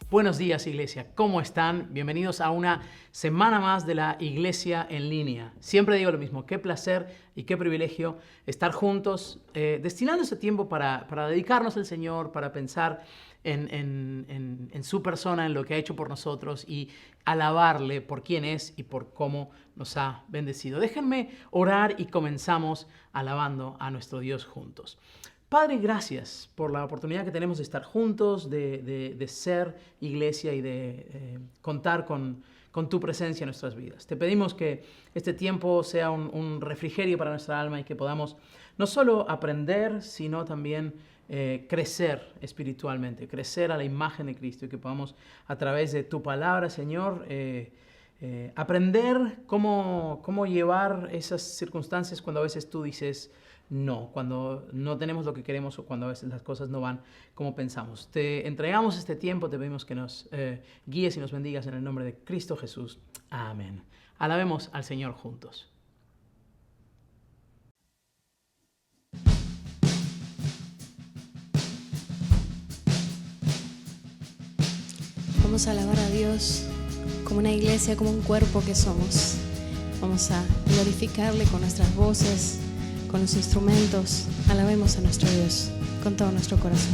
Buenos días, iglesia. ¿Cómo están? Bienvenidos a una semana más de la iglesia en línea. Siempre digo lo mismo, qué placer y qué privilegio estar juntos, destinando ese tiempo para dedicarnos al Señor, para pensar en su persona, en lo que ha hecho por nosotros y alabarle por quién es y por cómo nos ha bendecido. Déjenme orar y comenzamos alabando a nuestro Dios juntos. Padre, gracias por la oportunidad que tenemos de estar juntos, de ser iglesia y de contar con tu presencia en nuestras vidas. Te pedimos que este tiempo sea un refrigerio para nuestra alma y que podamos no solo aprender, sino también crecer espiritualmente, crecer a la imagen de Cristo y que podamos a través de tu palabra, Señor, aprender cómo llevar esas circunstancias cuando a veces tú dices no, cuando no tenemos lo que queremos o cuando a veces las cosas no van como pensamos. Te entregamos este tiempo, te pedimos que nos guíes y nos bendigas en el nombre de Cristo Jesús. Amén. Alabemos al Señor juntos. Vamos a alabar a Dios como una iglesia, como un cuerpo que somos. Vamos a glorificarle con nuestras voces, con los instrumentos. Alabemos a nuestro Dios con todo nuestro corazón.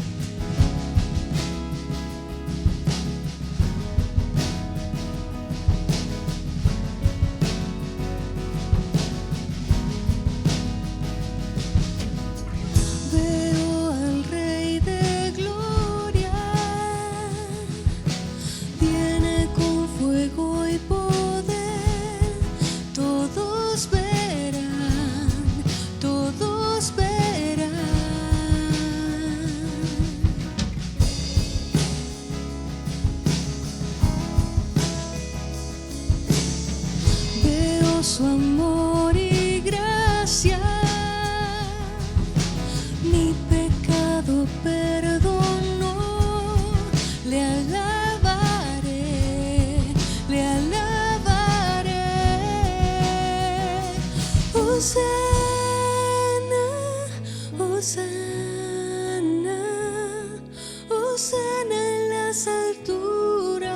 Veo al Rey de Gloria, viene con fuego y poder, todos verán, todos verán. Veo su amor y gracia, mi pecado perdonó, le alabaré, le alabaré. Hosana, Hosana, Hosana en las alturas.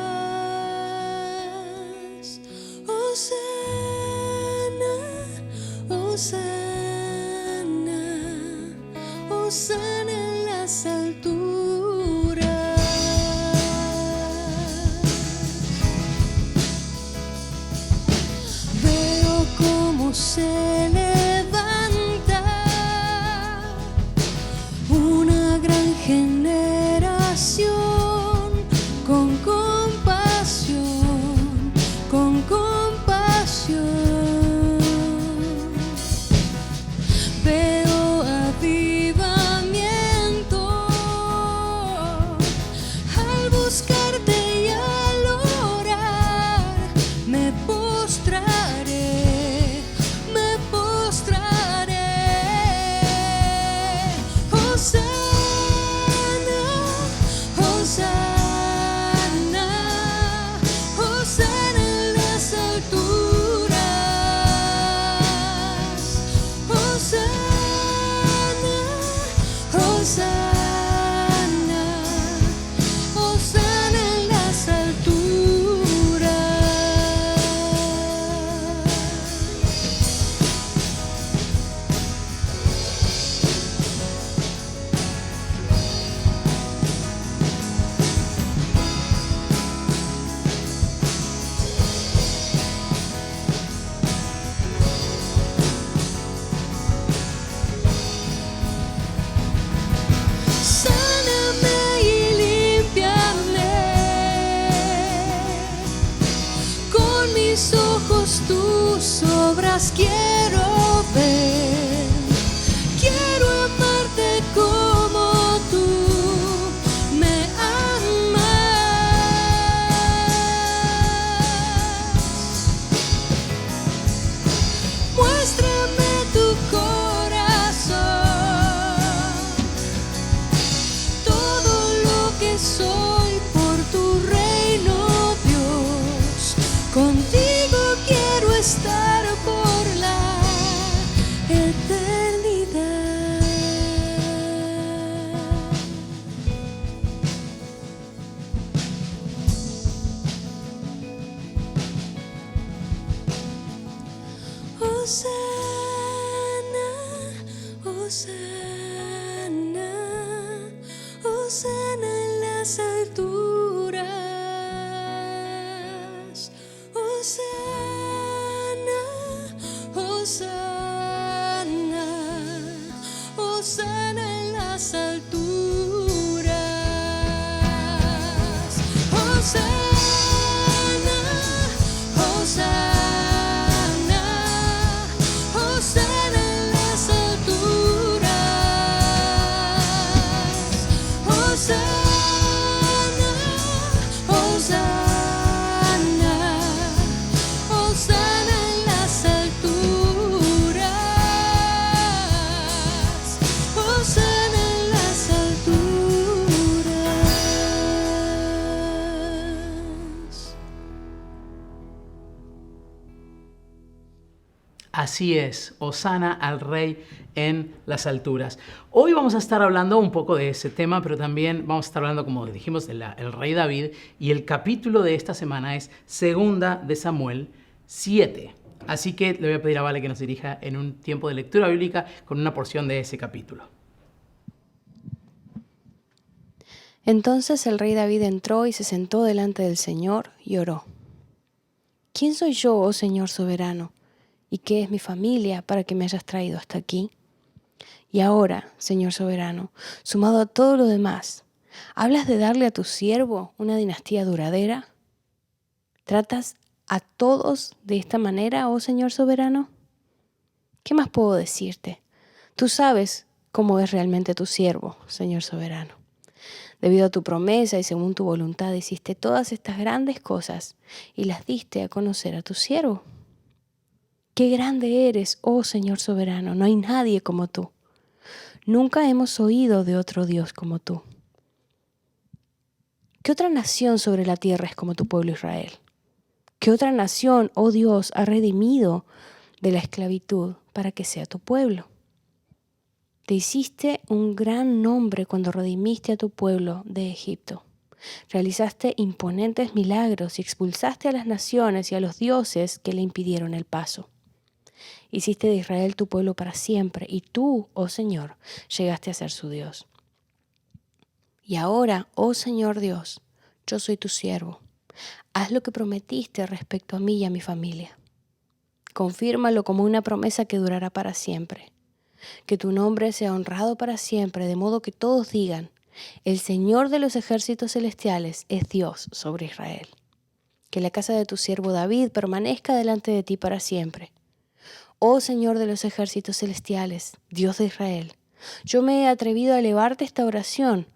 Hosana, Hosana, Hosana en las alturas. Veo cómo se levanta una gran generación con compasión, con compasión. Veo avivamiento al buscarte y al orar. Me postraré, me postraré. Hosana, Hosana, Hosana en las alturas. Hosana, Hosana, Hosana en las alturas. Sáname y límpiame, con mis ojos tus obras quiero ver. Quiero amarte como tú me amas. Muéstrame tu corazón, todo lo que soy por tu reino, Dios. Contigo quiero estar por la eternidad. las alturas. Hosana, Hosana, Hosana en las alturas. Hosana, Hosana, Hosana en las alturas. Hosana, Hosana, Hosana en las alturas. Hosana en las alturas. Así es, hosana al Rey en las alturas. Hoy vamos a estar hablando un poco de ese tema, pero también vamos a estar hablando, como dijimos, del Rey David. Y el capítulo de esta semana es 2 de Samuel 7. Así que le voy a pedir a Vale que nos dirija en un tiempo de lectura bíblica con una porción de ese capítulo. Entonces el rey David entró y se sentó delante del Señor y oró. ¿Quién soy yo, oh Señor soberano? ¿Y qué es mi familia para que me hayas traído hasta aquí? Y ahora, Señor soberano, sumado a todo lo demás, ¿hablas de darle a tu siervo una dinastía duradera? ¿Tratas a todos de esta manera, oh Señor soberano? ¿Qué más puedo decirte? Tú sabes cómo es realmente tu siervo, Señor soberano. Debido a tu promesa y según tu voluntad hiciste todas estas grandes cosas y las diste a conocer a tu siervo. ¡Qué grande eres, oh Señor soberano! No hay nadie como tú. Nunca hemos oído de otro Dios como tú. ¿Qué otra nación sobre la tierra es como tu pueblo Israel? ¿Qué otra nación, oh Dios, ha redimido de la esclavitud para que sea tu pueblo? Te hiciste un gran nombre cuando redimiste a tu pueblo de Egipto. Realizaste imponentes milagros y expulsaste a las naciones y a los dioses que le impidieron el paso. Hiciste de Israel tu pueblo para siempre, y tú, oh Señor, llegaste a ser su Dios. Y ahora, oh Señor Dios, yo soy tu siervo. Haz lo que prometiste respecto a mí y a mi familia. Confírmalo como una promesa que durará para siempre. Que tu nombre sea honrado para siempre, de modo que todos digan, el Señor de los ejércitos celestiales es Dios sobre Israel. Que la casa de tu siervo David permanezca delante de ti para siempre. Oh Señor de los ejércitos celestiales, Dios de Israel, yo me he atrevido a elevarte esta oración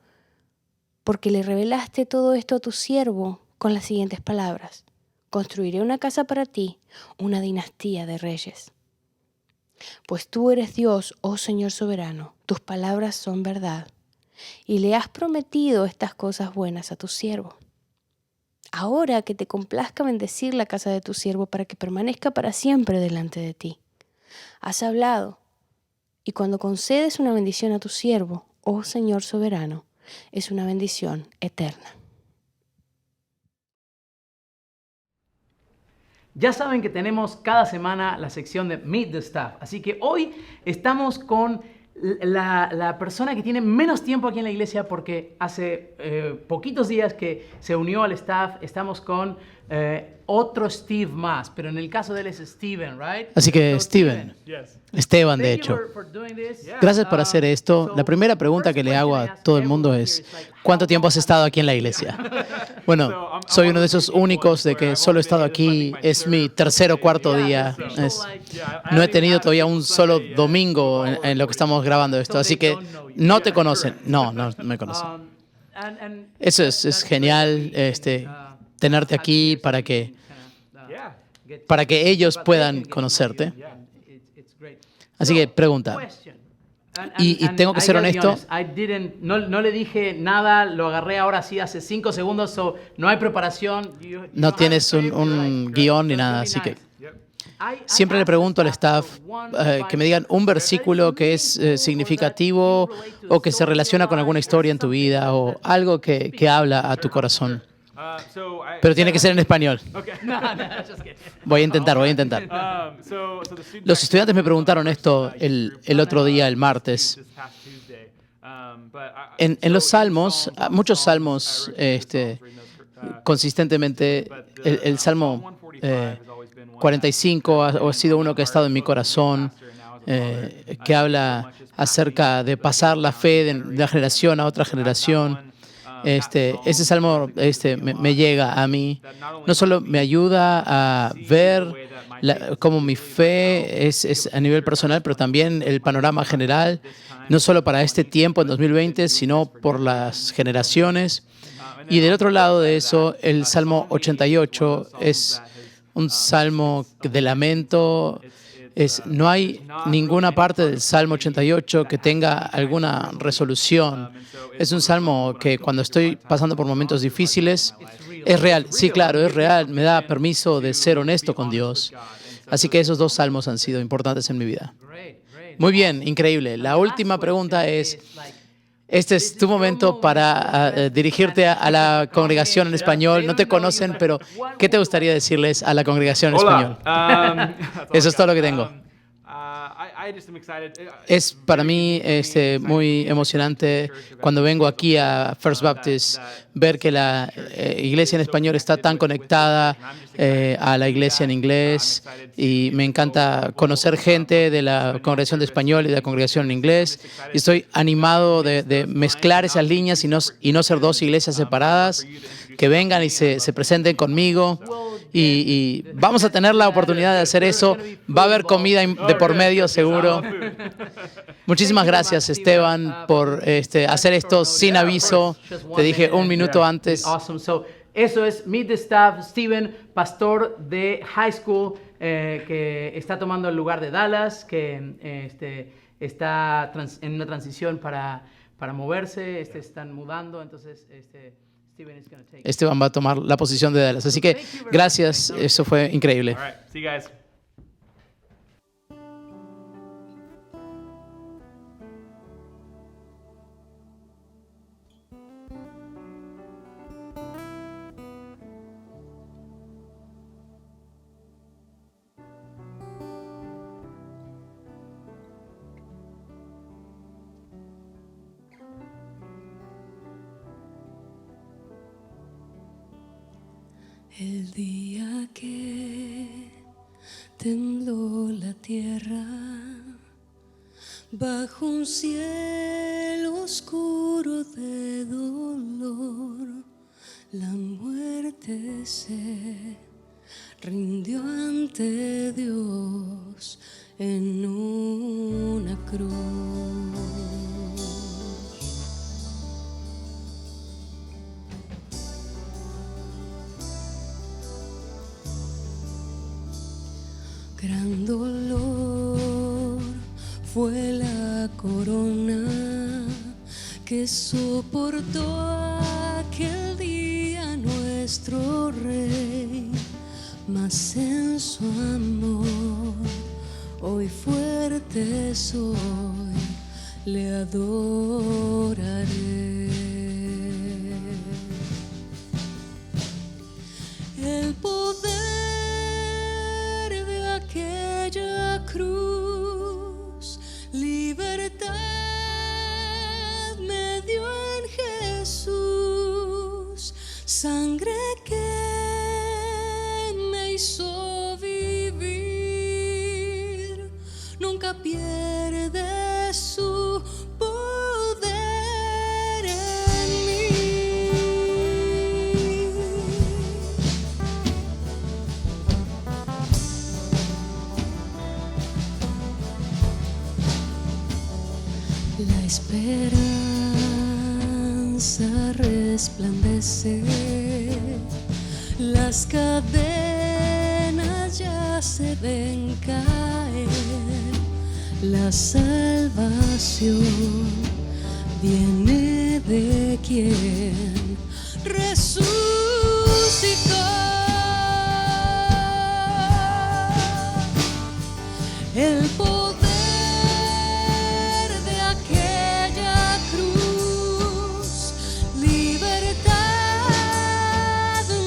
porque le revelaste todo esto a tu siervo con las siguientes palabras. Construiré una casa para ti, una dinastía de reyes. Pues tú eres Dios, oh Señor soberano, tus palabras son verdad, y le has prometido estas cosas buenas a tu siervo. Ahora que te complazca bendecir la casa de tu siervo para que permanezca para siempre delante de ti. Has hablado, y cuando concedes una bendición a tu siervo, oh Señor soberano, es una bendición eterna. Ya saben que tenemos cada semana la sección de Meet the Staff, así que hoy estamos con la persona que tiene menos tiempo aquí en la iglesia porque hace poquitos días que se unió al staff. Estamos con otro Steve más, pero en el caso de él es Steven, ¿right? Así que So, Steven, Esteban de hecho. Gracias por hacer esto. La primera pregunta que le hago a todo el mundo es, ¿cuánto tiempo has estado aquí en la iglesia? Bueno, soy uno de esos únicos de que solo he estado aquí, es mi tercer o cuarto día. No he tenido todavía un solo domingo en lo que estamos grabando esto, así que no te conocen. No me conocen. Eso es genial, tenerte aquí para que ellos puedan conocerte. Así que pregunta. Y tengo que ser honesto. No le dije nada, lo agarré ahora sí hace 5 segundos, no hay preparación. No tienes un guión ni nada, así que siempre le pregunto al staff que me digan un versículo que es significativo o que se relaciona con alguna historia en tu vida o algo que habla a tu corazón. Pero tiene que ser en español. Voy a intentar. Los estudiantes me preguntaron esto el otro día, el martes. En los salmos, muchos salmos, consistentemente, el Salmo 45 ha sido uno que ha estado en mi corazón, que habla acerca de pasar la fe de una generación a otra generación. Ese salmo me llega a mí. No solo me ayuda a ver cómo mi fe es a nivel personal, pero también el panorama general, no solo para este tiempo en 2020, sino por las generaciones. Y del otro lado de eso, el Salmo 88 es un salmo de lamento. No hay ninguna parte del Salmo 88 que tenga alguna resolución. Es un salmo que cuando estoy pasando por momentos difíciles, es real. Sí, claro, es real. Me da permiso de ser honesto con Dios. Así que esos dos salmos han sido importantes en mi vida. Muy bien, increíble. La última pregunta es, este es tu momento para dirigirte a la congregación en español. No te conocen, pero ¿qué te gustaría decirles a la congregación en español? Eso es todo lo que tengo. Es para mí muy emocionante cuando vengo aquí a First Baptist ver que la iglesia en español está tan conectada a la iglesia en inglés, y me encanta conocer gente de la congregación de español y de la congregación en inglés. Y estoy animado de mezclar esas líneas y no ser dos iglesias separadas, que vengan y se presenten conmigo. Y vamos a tener la oportunidad de hacer eso. Va a haber comida de por medio, seguro. Muchísimas gracias, Esteban, por hacer esto sin aviso. Te dije un minuto antes. Awesome. So, eso es Meet the Staff, Steven, pastor de high school, que está tomando el lugar de Dallas, que está en una transición para moverse, están mudando, entonces Esteban va a tomar la posición de Dallas. Así que gracias, eso fue increíble. All right, see you guys. El día que tembló la tierra bajo un cielo oscuro de dolor, la muerte se rindió ante Dios en una cruz. Gran dolor fue la corona que soportó aquel día nuestro Rey, mas en su amor hoy fuerte soy, le adoraré. El poder aquella cruz, libertad me dio en Jesús, sangre que me hizo vivir, nunca pierde su poder en mí. La esperanza resplandece, las cadenas ya se ven caer, la salvación viene de quien resucitó. El poder de aquella cruz, libertad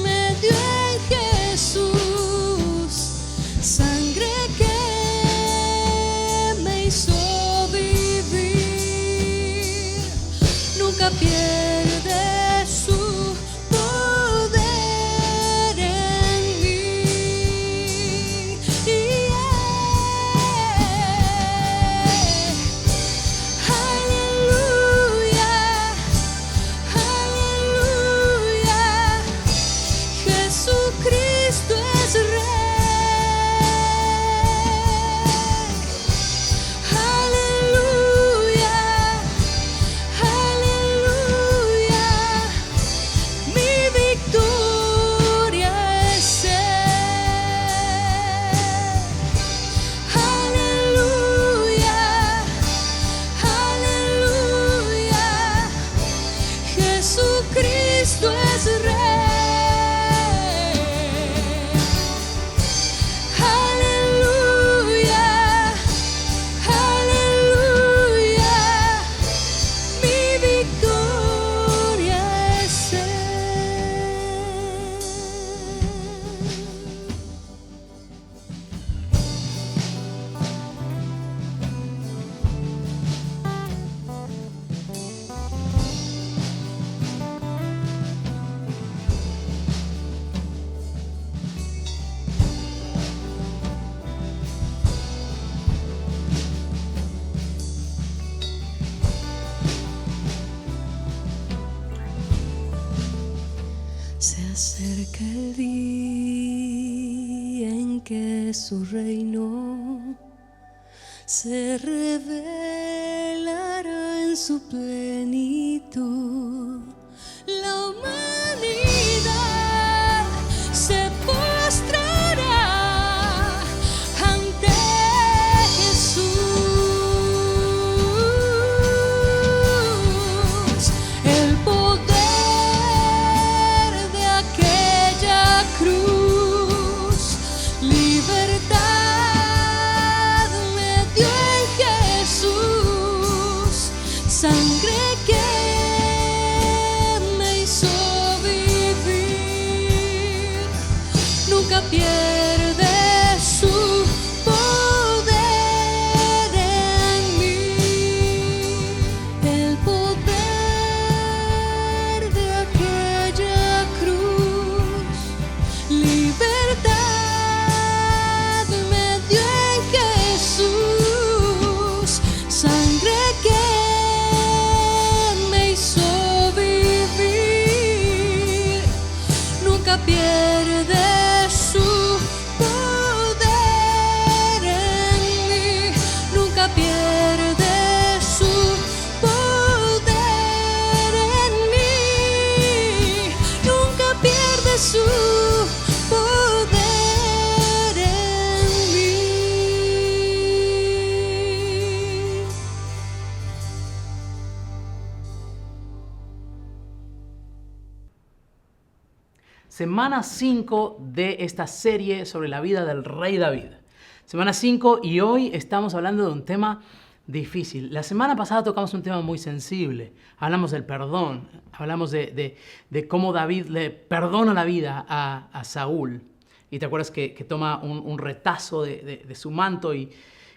me dio en Jesús, sangre que me hizo vivir, Se acerca el día en que su reino se revelará en su plenitud. La humanidad se postrará ante Jesús. El poder de aquella cruz, libertad me dio en Jesús. Sangre que me hizo vivir, nunca pierde su poder en mí. El poder de aquella cruz, libertad me dio en Jesús. Sangre que me hizo vivir, nunca pierde su poder en mí, nunca pierde su poder en mí, nunca pierde su poder en mí. Semana 5 de esta serie sobre la vida del rey David. Semana 5 y hoy estamos hablando de un tema difícil. La semana pasada tocamos un tema muy sensible. Hablamos del perdón. Hablamos de cómo David le perdona la vida a Saúl. Y te acuerdas que toma un retazo de su manto y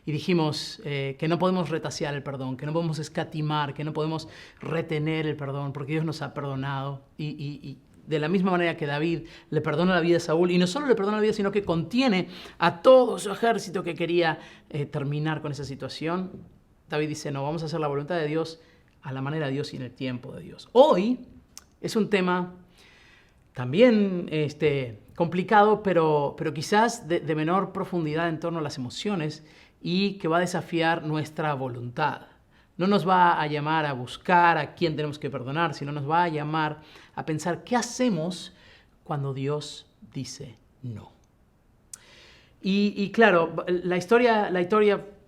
dijimos que no podemos retasear el perdón, que no podemos escatimar, que no podemos retener el perdón porque Dios nos ha perdonado. Y de la misma manera que David le perdona la vida a Saúl, y no solo le perdona la vida, sino que contiene a todo su ejército que quería terminar con esa situación, David dice, no, vamos a hacer la voluntad de Dios a la manera de Dios y en el tiempo de Dios. Hoy es un tema también complicado, pero quizás de menor profundidad en torno a las emociones y que va a desafiar nuestra voluntad. No nos va a llamar a buscar a quién tenemos que perdonar, sino nos va a llamar a pensar qué hacemos cuando Dios dice no. Y claro, la historia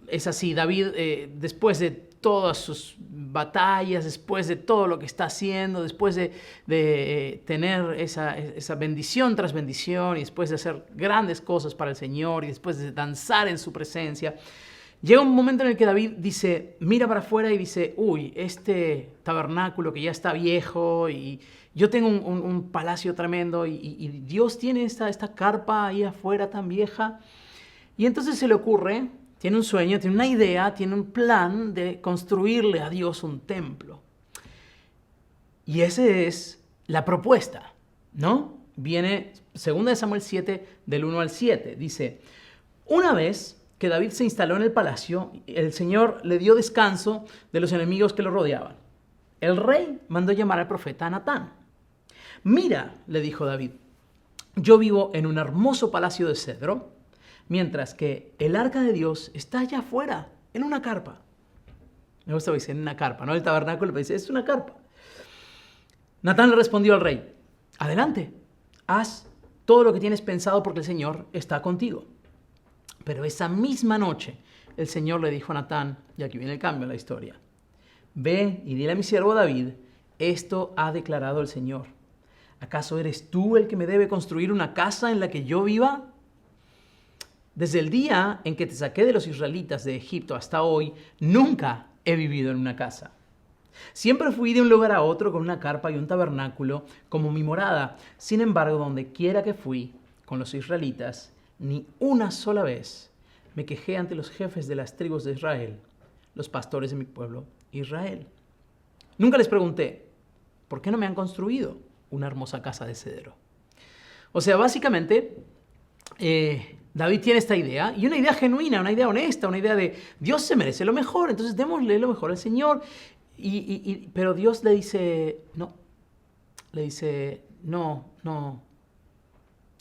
es así. David, después de todas sus batallas, después de todo lo que está haciendo, después de tener esa bendición tras bendición, y después de hacer grandes cosas para el Señor, y después de danzar en su presencia, llega un momento en el que David mira para afuera y dice, uy, este tabernáculo que ya está viejo y yo tengo un palacio tremendo y Dios tiene esta carpa ahí afuera tan vieja. Y entonces se le ocurre, tiene un sueño, tiene una idea, tiene un plan de construirle a Dios un templo. Y esa es la propuesta, ¿no? Viene 2 Samuel 7, del 1 al 7. Dice, una vez que David se instaló en el palacio, el Señor le dio descanso de los enemigos que lo rodeaban. El rey mandó llamar al profeta Natán. Mira, le dijo David, yo vivo en un hermoso palacio de cedro, mientras que el arca de Dios está allá afuera, en una carpa. Me gusta decir en una carpa, no el tabernáculo, pero dice, es una carpa. Natán le respondió al rey, adelante, haz todo lo que tienes pensado porque el Señor está contigo. Pero esa misma noche el Señor le dijo a Natán, y aquí viene el cambio en la historia, ve y dile a mi siervo David, esto ha declarado el Señor. ¿Acaso eres tú el que me debe construir una casa en la que yo viva? Desde el día en que te saqué de los israelitas de Egipto hasta hoy, nunca he vivido en una casa. Siempre fui de un lugar a otro con una carpa y un tabernáculo como mi morada. Sin embargo, donde quiera que fui con los israelitas, ni una sola vez me quejé ante los jefes de las tribus de Israel, los pastores de mi pueblo Israel. Nunca les pregunté, ¿por qué no me han construido una hermosa casa de cedro? O sea, básicamente, David tiene esta idea, y una idea genuina, una idea honesta, una idea de Dios se merece lo mejor, entonces démosle lo mejor al Señor. Pero Dios le dice, no, le dice, no,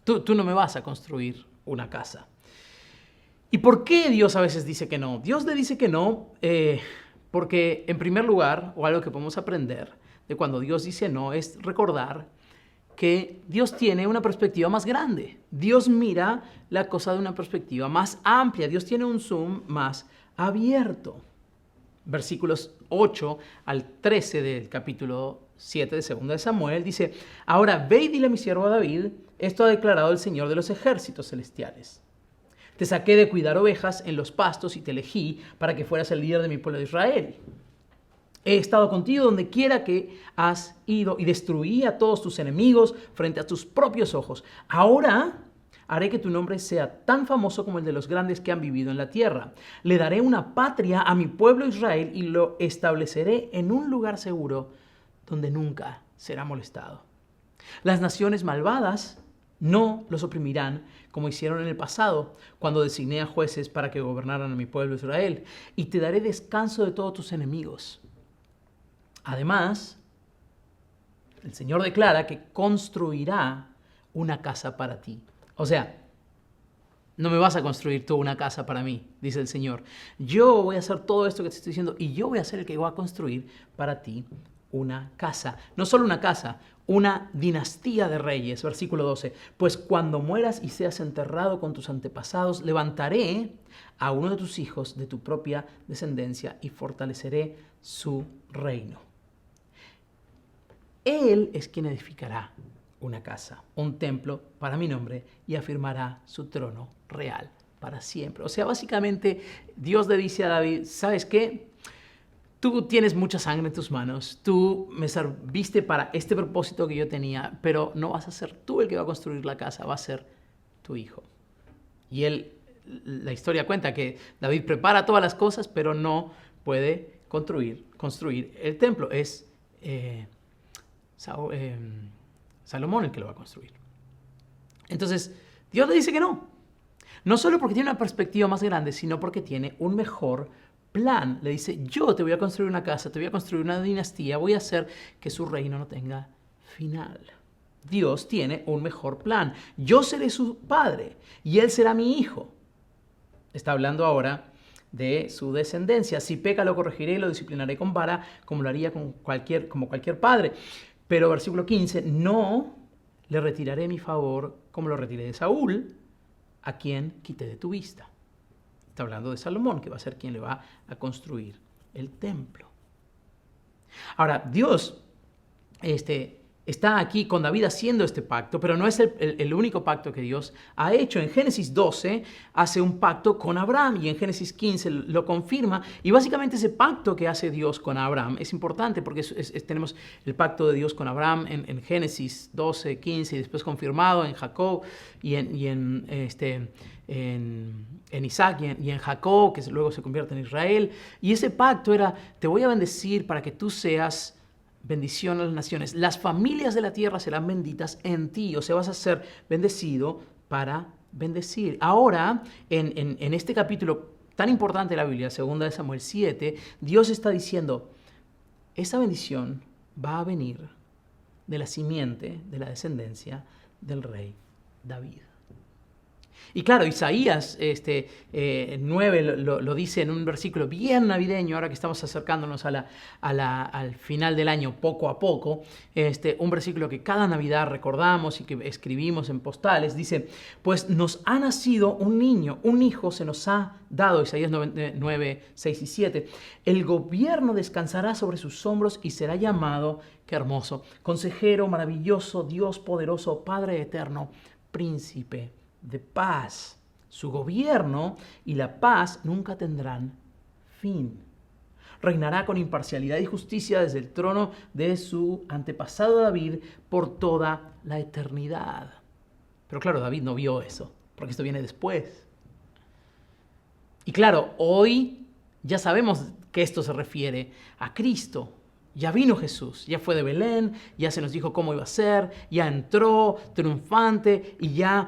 tú no me vas a construir una casa. ¿Y por qué Dios a veces dice que no? Dios le dice que no porque, en primer lugar, o algo que podemos aprender de cuando Dios dice no, es recordar que Dios tiene una perspectiva más grande. Dios mira la cosa de una perspectiva más amplia. Dios tiene un zoom más abierto. Versículos 8 al 13 del capítulo 7 de 2 de Samuel dice: Ahora ve y dile a mi siervo David, esto ha declarado el Señor de los ejércitos celestiales. Te saqué de cuidar ovejas en los pastos y te elegí para que fueras el líder de mi pueblo de Israel. He estado contigo donde quiera que has ido y destruí a todos tus enemigos frente a tus propios ojos. Ahora haré que tu nombre sea tan famoso como el de los grandes que han vivido en la tierra. Le daré una patria a mi pueblo Israel y lo estableceré en un lugar seguro donde nunca será molestado. Las naciones malvadas no los oprimirán como hicieron en el pasado, cuando designé a jueces para que gobernaran a mi pueblo Israel. Y te daré descanso de todos tus enemigos. Además, el Señor declara que construirá una casa para ti. O sea, no me vas a construir tú una casa para mí, dice el Señor. Yo voy a hacer todo esto que te estoy diciendo y yo voy a ser el que va a construir para ti una casa. No solo una casa, una dinastía de reyes. Versículo 12. Pues cuando mueras y seas enterrado con tus antepasados, levantaré a uno de tus hijos de tu propia descendencia y fortaleceré su reino. Él es quien edificará una casa, un templo para mi nombre y afirmará su trono real para siempre. O sea, básicamente Dios le dice a David: ¿sabes qué? Tú tienes mucha sangre en tus manos, tú me serviste para este propósito que yo tenía, pero no vas a ser tú el que va a construir la casa, va a ser tu hijo. Y la historia cuenta que David prepara todas las cosas, pero no puede construir el templo. Es Salomón el que lo va a construir. Entonces, Dios le dice que no. No solo porque tiene una perspectiva más grande, sino porque tiene un mejor plan. Le dice: yo te voy a construir una casa, te voy a construir una dinastía, voy a hacer que su reino no tenga final. Dios tiene un mejor plan. Yo seré su padre y él será mi hijo. Está hablando ahora de su descendencia. Si peca, lo corregiré y lo disciplinaré con vara, como lo haría como cualquier padre. Pero versículo 15, no le retiraré mi favor como lo retiré de Saúl, a quien quité de tu vista. Está hablando de Salomón, que va a ser quien le va a construir el templo. Ahora, Dios está aquí con David haciendo este pacto, pero no es el único pacto que Dios ha hecho. En Génesis 12 hace un pacto con Abraham y en Génesis 15 lo confirma. Y básicamente ese pacto que hace Dios con Abraham es importante porque tenemos el pacto de Dios con Abraham en Génesis 12, 15 y después confirmado en Jacob y en Isaac y en Jacob, que luego se convierte en Israel. Y ese pacto era: te voy a bendecir para que tú seas bendición a las naciones. Las familias de la tierra serán benditas en ti. O sea, vas a ser bendecido para bendecir. Ahora, en este capítulo tan importante de la Biblia, 2 de Samuel 7, Dios está diciendo: esa bendición va a venir de la simiente, de la descendencia del rey David. Y claro, Isaías 9 lo dice en un versículo bien navideño, ahora que estamos acercándonos al final del año poco a poco, un versículo que cada Navidad recordamos y que escribimos en postales, dice: pues nos ha nacido un niño, un hijo se nos ha dado, Isaías 9, 6 y 7, el gobierno descansará sobre sus hombros y será llamado, qué hermoso, consejero maravilloso, Dios poderoso, Padre eterno, príncipe de paz. Su gobierno y la paz nunca tendrán fin. Reinará con imparcialidad y justicia desde el trono de su antepasado David por toda la eternidad. Pero claro, David no vio eso, porque esto viene después. Y claro, hoy ya sabemos que esto se refiere a Cristo. Ya vino Jesús, ya fue de Belén, ya se nos dijo cómo iba a ser, ya entró triunfante y ya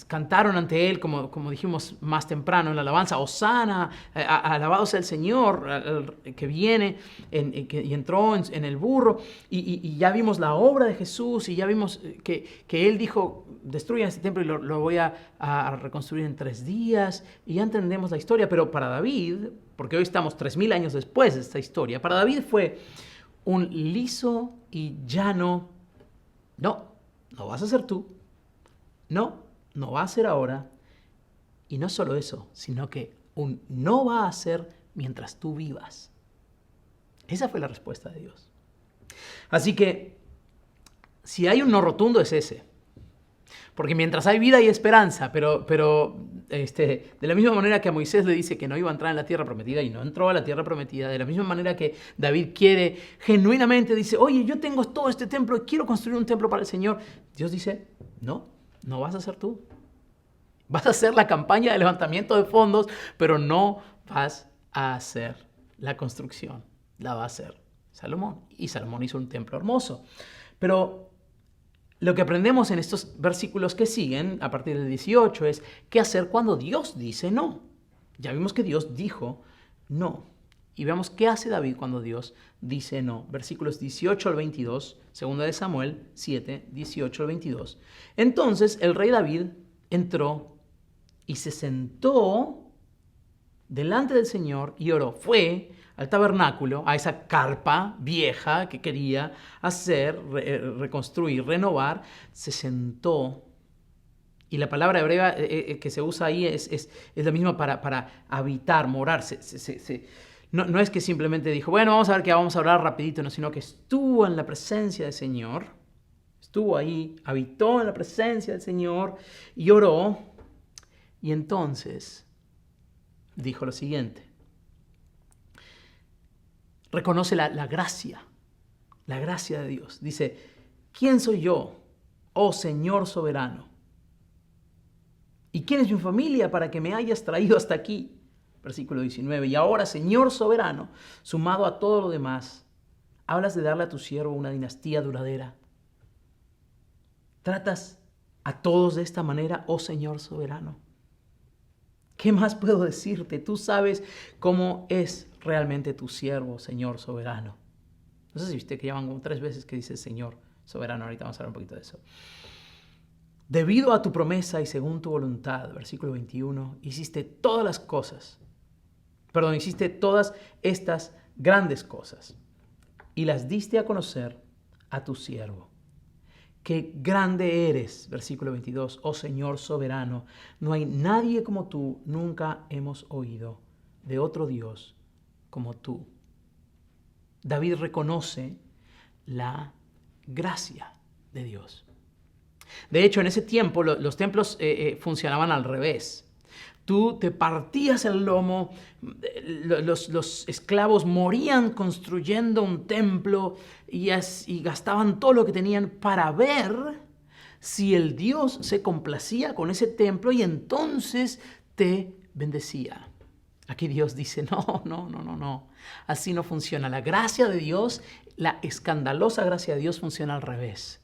cantaron ante Él, como dijimos más temprano en la alabanza, Hosana, alabado sea el Señor que viene y entró en el burro. Y ya vimos la obra de Jesús y ya vimos que Él dijo, destruyan este templo y lo voy a reconstruir en 3 días. Y ya entendemos la historia, pero para David, porque hoy estamos 3000 años después de esta historia, para David fue un liso y llano, no vas a ser tú, no va a ser ahora, y no solo eso, sino que no va a ser mientras tú vivas. Esa fue la respuesta de Dios. Así que, si hay un no rotundo es ese. Porque mientras hay vida hay esperanza, pero de la misma manera que a Moisés le dice que no iba a entrar en la tierra prometida y no entró a la tierra prometida, de la misma manera que David quiere, genuinamente dice, oye, yo tengo todo este templo y quiero construir un templo para el Señor. Dios dice, no vas a ser tú. Vas a hacer la campaña de levantamiento de fondos, pero no vas a hacer la construcción. La va a hacer Salomón. Y Salomón hizo un templo hermoso. Pero lo que aprendemos en estos versículos que siguen, a partir del 18, es qué hacer cuando Dios dice no. Ya vimos que Dios dijo no. Y veamos qué hace David cuando Dios dice no. Versículos 18 al 22, 2 de Samuel 7, 18 al 22. Entonces el rey David entró y se sentó delante del Señor y oró. Fue al tabernáculo, a esa carpa vieja que quería hacer, reconstruir, renovar, se sentó. Y la palabra hebrea que se usa ahí es la misma para habitar, morar. No es que simplemente dijo, bueno, vamos a ver que vamos a orar rapidito, no, sino que estuvo en la presencia del Señor, estuvo ahí, habitó en la presencia del Señor y oró. Y entonces dijo lo siguiente. Reconoce la gracia de Dios. Dice, ¿quién soy yo, oh Señor soberano? ¿Y quién es mi familia para que me hayas traído hasta aquí? Versículo 19. Y ahora, Señor soberano, sumado a todo lo demás, hablas de darle a tu siervo una dinastía duradera. ¿Tratas a todos de esta manera, oh Señor soberano? ¿Qué más puedo decirte? Tú sabes cómo es realmente tu siervo, Señor soberano. No sé si viste que llaman como 3 veces que dice Señor soberano. Ahorita vamos a hablar un poquito de eso. Debido a tu promesa y según tu voluntad, versículo 21, hiciste todas estas grandes cosas y las diste a conocer a tu siervo. Qué grande eres, versículo 22, oh Señor soberano, no hay nadie como tú, nunca hemos oído de otro Dios como tú. David reconoce la gracia de Dios. De hecho, en ese tiempo los templos funcionaban al revés. Tú te partías el lomo, los esclavos morían construyendo un templo y gastaban todo lo que tenían para ver si el Dios se complacía con ese templo y entonces te bendecía. Aquí Dios dice, no, así no funciona. La gracia de Dios, la escandalosa gracia de Dios funciona al revés.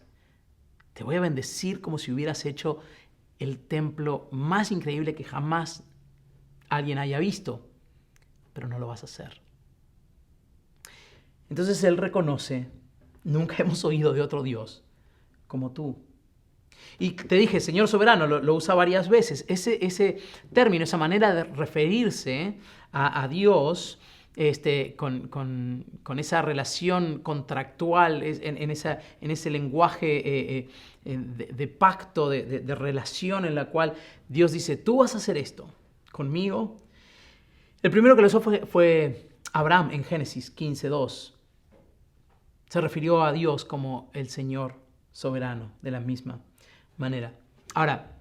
Te voy a bendecir como si hubieras hecho el templo más increíble que jamás alguien haya visto, pero no lo vas a hacer. Entonces él reconoce, nunca hemos oído de otro Dios como tú. Y te dije, Señor soberano, lo usa varias veces. Ese término, esa manera de referirse a Dios con esa relación contractual, en ese lenguaje de pacto, de relación en la cual Dios dice, tú vas a hacer esto conmigo. El primero que lo usó fue Abraham en Génesis 15:2. Se refirió a Dios como el Señor soberano de la misma manera. Ahora,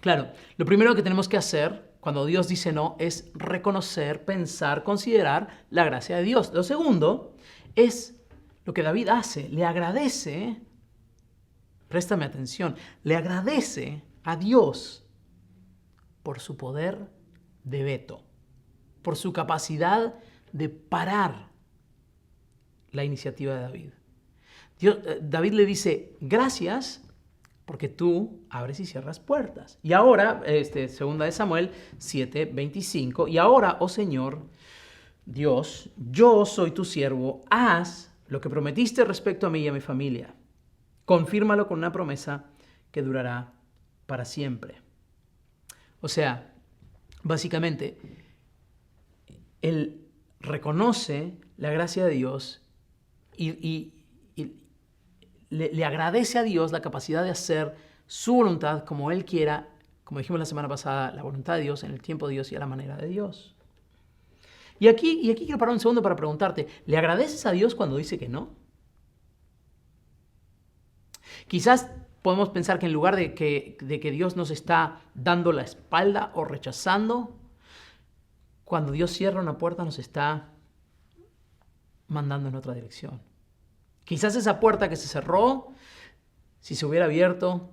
claro, lo primero que tenemos que hacer cuando Dios dice no es reconocer, pensar, considerar la gracia de Dios. Lo segundo es lo que David hace. Le agradece, préstame atención, le agradece a Dios por su poder de veto, por su capacidad de parar la iniciativa de David. David le dice, gracias porque tú abres y cierras puertas. Y ahora, segunda de Samuel 7:25, y ahora, oh Señor, Dios, yo soy tu siervo, haz lo que prometiste respecto a mí y a mi familia. Confírmalo con una promesa que durará para siempre. O sea, básicamente, él reconoce la gracia de Dios y le agradece a Dios la capacidad de hacer su voluntad como Él quiera, como dijimos la semana pasada, la voluntad de Dios en el tiempo de Dios y a la manera de Dios. Y aquí quiero parar un segundo para preguntarte, ¿le agradeces a Dios cuando dice que no? Quizás podemos pensar que en lugar de que Dios nos está dando la espalda o rechazando, cuando Dios cierra una puerta nos está mandando en otra dirección. Quizás esa puerta que se cerró, si se hubiera abierto,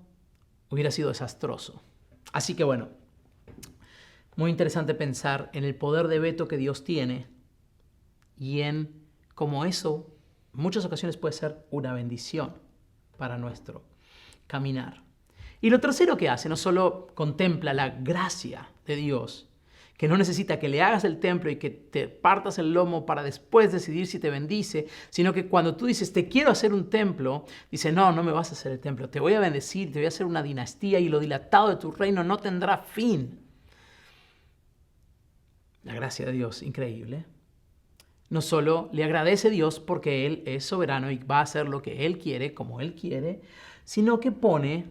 hubiera sido desastroso. Así que bueno, muy interesante pensar en el poder de veto que Dios tiene y en cómo eso en muchas ocasiones puede ser una bendición para nuestro caminar. Y lo tercero que hace, no solo contempla la gracia de Dios, que no necesita que le hagas el templo y que te partas el lomo para después decidir si te bendice, sino que cuando tú dices, te quiero hacer un templo, dice, no me vas a hacer el templo, te voy a bendecir, te voy a hacer una dinastía y lo dilatado de tu reino no tendrá fin. La gracia de Dios, increíble. No solo le agradece a Dios porque Él es soberano y va a hacer lo que Él quiere, como Él quiere, sino que pone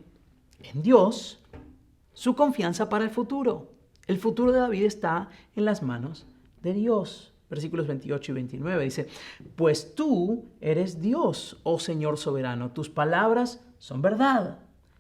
en Dios su confianza para el futuro. El futuro de David está en las manos de Dios. Versículos 28 y 29 dice, pues tú eres Dios, oh Señor soberano, tus palabras son verdad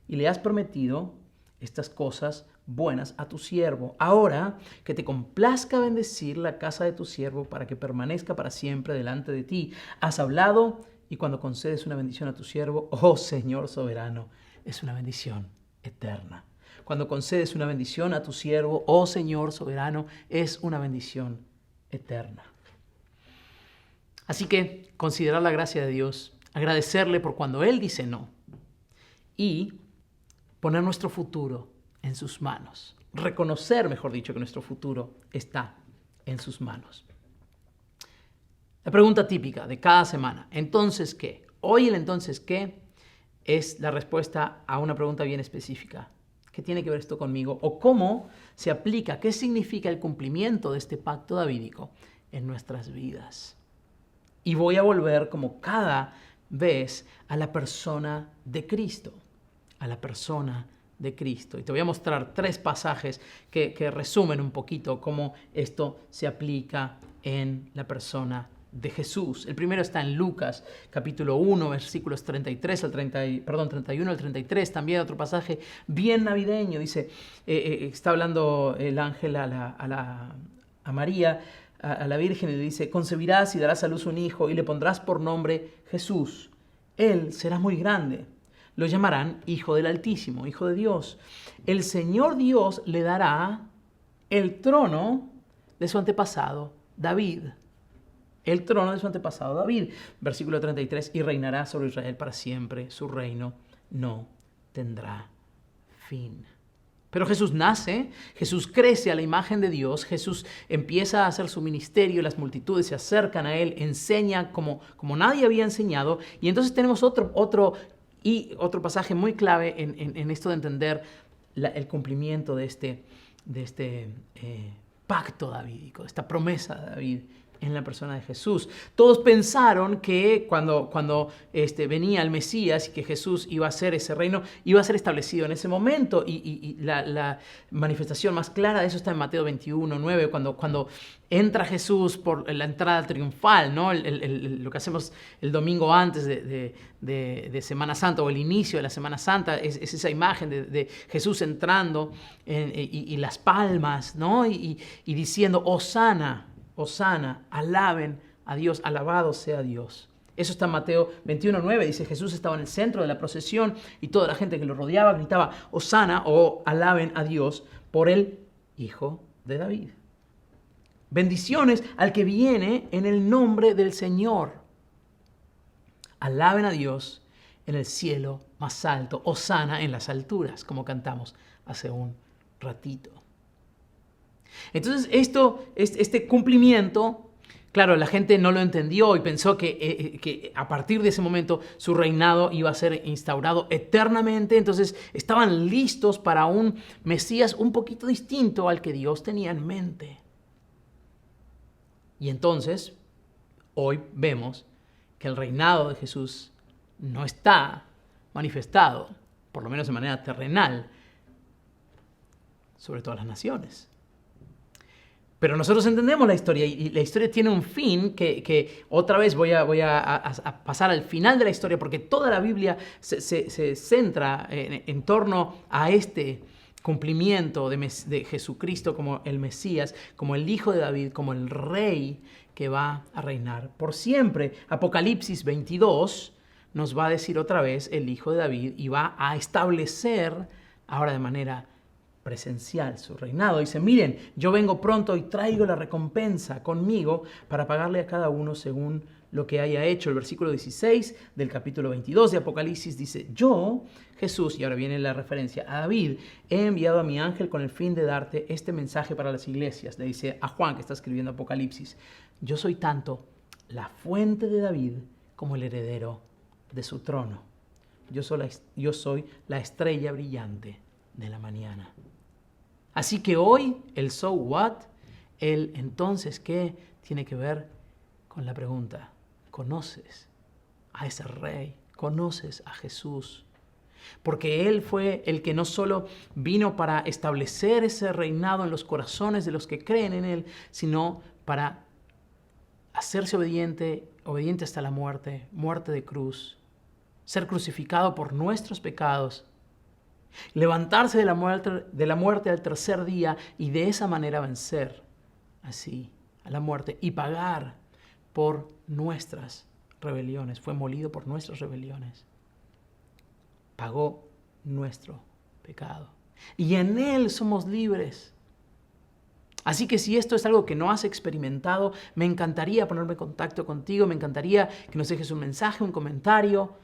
y le has prometido estas cosas buenas a tu siervo. Ahora que te complazca bendecir la casa de tu siervo para que permanezca para siempre delante de ti. Has hablado y cuando concedes una bendición a tu siervo, oh Señor soberano, es una bendición eterna. Cuando concedes una bendición a tu siervo, oh Señor soberano, es una bendición eterna. Así que considerar la gracia de Dios, agradecerle por cuando Él dice no y poner nuestro futuro en sus manos. Reconocer, mejor dicho, que nuestro futuro está en sus manos. La pregunta típica de cada semana, ¿entonces qué? Hoy el entonces qué es la respuesta a una pregunta bien específica. ¿Qué tiene que ver esto conmigo? ¿O cómo se aplica? ¿Qué significa el cumplimiento de este pacto davídico en nuestras vidas? Y voy a volver, como cada vez, a la persona de Cristo. A la persona de Cristo. Y te voy a mostrar 3 pasajes que resumen un poquito cómo esto se aplica en la persona de Jesús. El primero está en Lucas, capítulo 1, versículos 31 al 33. También otro pasaje bien navideño. Dice, está hablando el ángel a María, a la Virgen, y le dice, concebirás y darás a luz un hijo y le pondrás por nombre Jesús. Él será muy grande. Lo llamarán Hijo del Altísimo, Hijo de Dios. El Señor Dios le dará el trono de su antepasado David. El trono de su antepasado David. Versículo 33, y reinará sobre Israel para siempre. Su reino no tendrá fin. Pero Jesús nace, Jesús crece a la imagen de Dios, Jesús empieza a hacer su ministerio, las multitudes se acercan a Él, enseña como nadie había enseñado. Y entonces tenemos otro pasaje muy clave en esto de entender el cumplimiento de este pacto davídico, esta promesa de David en la persona de Jesús. Todos pensaron que cuando venía el Mesías y que Jesús iba a hacer ese reino, iba a ser establecido en ese momento. Y la manifestación más clara de eso está en Mateo 21:9, cuando entra Jesús por la entrada triunfal, ¿no? Lo que hacemos el domingo antes de Semana Santa, o el inicio de la Semana Santa, es esa imagen de Jesús entrando y las palmas, ¿no? Y diciendo, Hosana, Hosana, alaben a Dios, alabado sea Dios. Eso está en Mateo 21:9, dice, Jesús estaba en el centro de la procesión y toda la gente que lo rodeaba gritaba, Hosana, o alaben a Dios por el Hijo de David. Bendiciones al que viene en el nombre del Señor. Alaben a Dios en el cielo más alto, hosana en las alturas, como cantamos hace un ratito. Entonces este cumplimiento, claro, la gente no lo entendió y pensó que a partir de ese momento su reinado iba a ser instaurado eternamente. Entonces estaban listos para un Mesías un poquito distinto al que Dios tenía en mente. Y entonces, hoy vemos que el reinado de Jesús no está manifestado, por lo menos de manera terrenal, sobre todas las naciones. Pero nosotros entendemos la historia y la historia tiene un fin que otra vez voy a pasar al final de la historia, porque toda la Biblia se centra en torno a este cumplimiento de Jesucristo como el Mesías, como el Hijo de David, como el Rey que va a reinar por siempre. Apocalipsis 22 nos va a decir otra vez el Hijo de David y va a establecer ahora de manera presencial su reinado. Dice, miren, yo vengo pronto y traigo la recompensa conmigo para pagarle a cada uno según lo que haya hecho. El versículo 16 del capítulo 22 de Apocalipsis dice, yo, Jesús, y ahora viene la referencia a David, he enviado a mi ángel con el fin de darte este mensaje para las iglesias. Le dice a Juan, que está escribiendo Apocalipsis, yo soy tanto la fuente de David como el heredero de su trono. Yo soy la estrella brillante de la mañana. Así que hoy, el so what, el entonces qué, tiene que ver con la pregunta, ¿conoces a ese Rey? ¿Conoces a Jesús? Porque Él fue el que no solo vino para establecer ese reinado en los corazones de los que creen en Él, sino para hacerse obediente hasta la muerte de cruz, ser crucificado por nuestros pecados, levantarse de la muerte al tercer día y de esa manera vencer así a la muerte y pagar por nuestras rebeliones. Fue molido por nuestras rebeliones. Pagó nuestro pecado. Y en Él somos libres. Así que si esto es algo que no has experimentado, me encantaría ponerme en contacto contigo, me encantaría que nos dejes un mensaje, un comentario,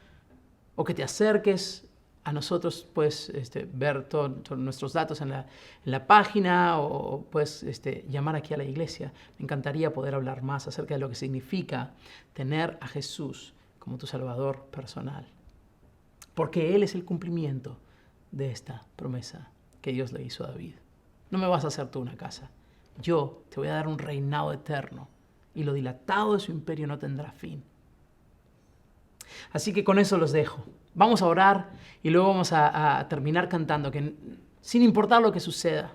o que te acerques a nosotros. Puedes ver todos nuestros datos en la página o puedes llamar aquí a la iglesia. Me encantaría poder hablar más acerca de lo que significa tener a Jesús como tu Salvador personal. Porque Él es el cumplimiento de esta promesa que Dios le hizo a David. No me vas a hacer tú una casa. Yo te voy a dar un reinado eterno y lo dilatado de su imperio no tendrá fin. Así que con eso los dejo. Vamos a orar y luego vamos a terminar cantando que sin importar lo que suceda,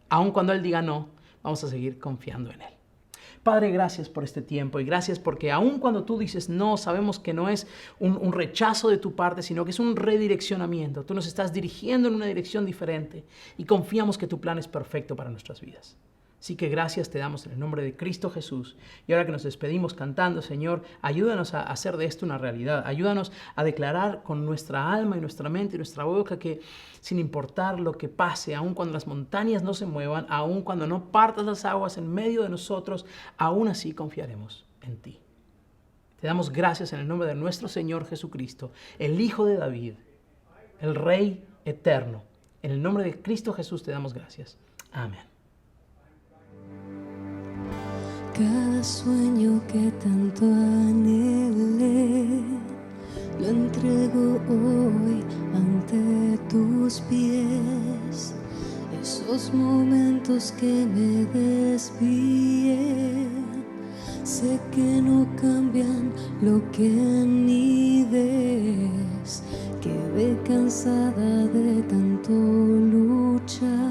aun cuando Él diga no, vamos a seguir confiando en Él. Padre, gracias por este tiempo y gracias porque aun cuando tú dices no, sabemos que no es un rechazo de tu parte, sino que es un redireccionamiento. Tú nos estás dirigiendo en una dirección diferente y confiamos que tu plan es perfecto para nuestras vidas. Así que gracias te damos en el nombre de Cristo Jesús. Y ahora que nos despedimos cantando, Señor, ayúdanos a hacer de esto una realidad. Ayúdanos a declarar con nuestra alma y nuestra mente y nuestra boca que sin importar lo que pase, aun cuando las montañas no se muevan, aun cuando no partas las aguas en medio de nosotros, aún así confiaremos en ti. Te damos gracias en el nombre de nuestro Señor Jesucristo, el Hijo de David, el Rey eterno. En el nombre de Cristo Jesús te damos gracias. Amén. Cada sueño que tanto anhelé, lo entrego hoy ante tus pies. Esos momentos que me desvié, sé que no cambian lo que ni ves. Quedé cansada de tanto luchar.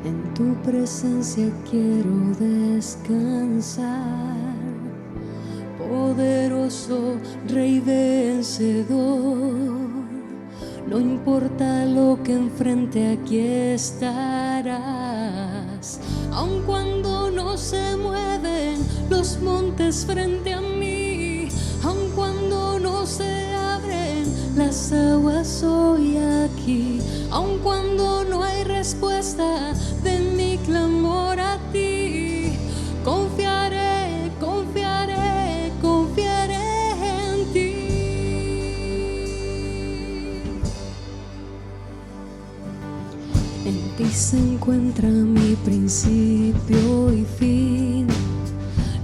En tu presencia quiero descansar, poderoso Rey vencedor. No importa lo que enfrente, aquí estarás. Aun cuando no se mueven los montes frente a mí, aun cuando no se abren las aguas hoy aquí, aun cuando no hay respuesta de mi clamor a ti, confiaré, confiaré, confiaré en ti. En ti se encuentra mi principio y fin.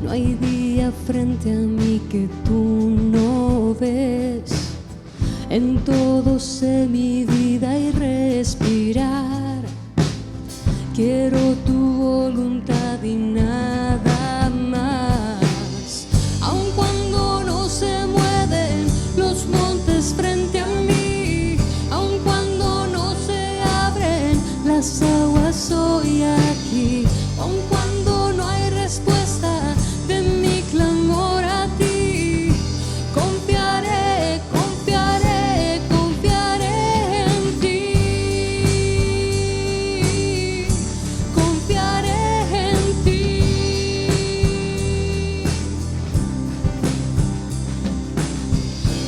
No hay día frente a mí que tú no ves. En todo sé mi vida y respirar. Quiero tu voluntad y nada más. Aun cuando no se mueven los montes frente a mí, aun cuando no se abren las aguas hoy aquí, aun cuando no hay respuesta de mi clamor a ti, confiaré, confiaré, confiaré en ti, confiaré en ti.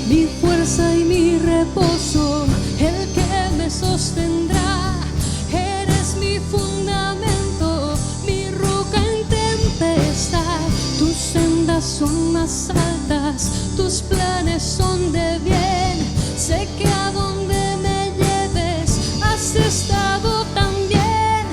Mi fuerza y mi reposo, el que me sostendrá. Eres mi fundamento, mi roca en tempestad. Tus sendas son más altas, tus planes son de bien. Sé que a donde me lleves has estado también.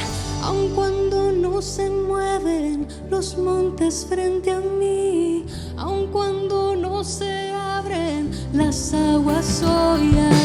Aun cuando no se mueven los montes frente a mí, aun cuando no se abren las aguas hoy aquí.